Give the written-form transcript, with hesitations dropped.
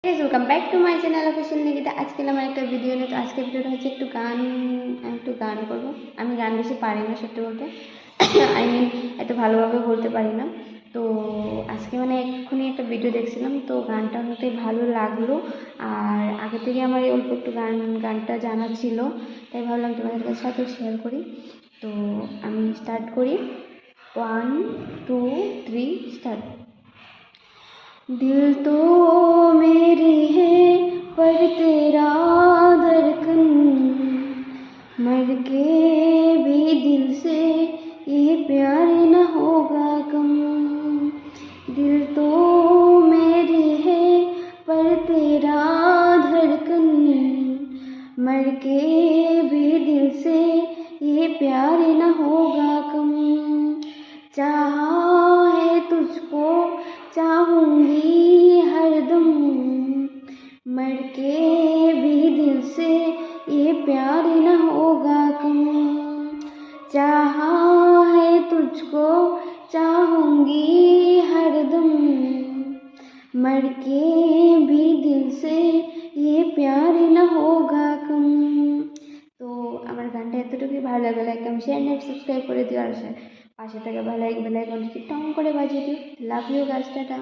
Welcome back to my channel official Nikita. আজকে আমার একটা ভিডিও নিয়ে, তো আজকে ভিডিওটা হচ্ছে একটু গান করবো। আমি গান বেশি পারি না সত্যি বলতে, আই মিন এত ভালোভাবে বলতে পারি না। তো আজকে এক্ষুনি একটা ভিডিও দেখছিলাম, তো গানটা হতে ভালো লাগলো। আর আগে থেকে আমার অল্প একটু গানটা জানা ছিল, তাই ভাবলাম তোমাদের সাথে শেয়ার করি। তো আমি স্টার্ট করি। 1 2 3 স্টার্ট। दिल तो मेरी है पर तेरा धड़कन, मर के भी दिल से ये प्यार न होगा कम। दिल तो मेरी है पर तेरा धड़कन, मर के भी दिल से ये प्यार न होगा कम। चाहा है तुझको चाहूंगी हरदम, मर के भी दिल से ये प्यार न होगा कम। चाहा है तुझको चाहूंगी हरदम, मर के भी दिल से ये प्यार न होगा कम। তো আমার গানটা এতটুকুই। ভালো লাগলে like comment share net subscribe করে দিও, আর পাশে থাকা বেল আইকনটি টং করে বাজিয়ে দিও। Love you guys, tata.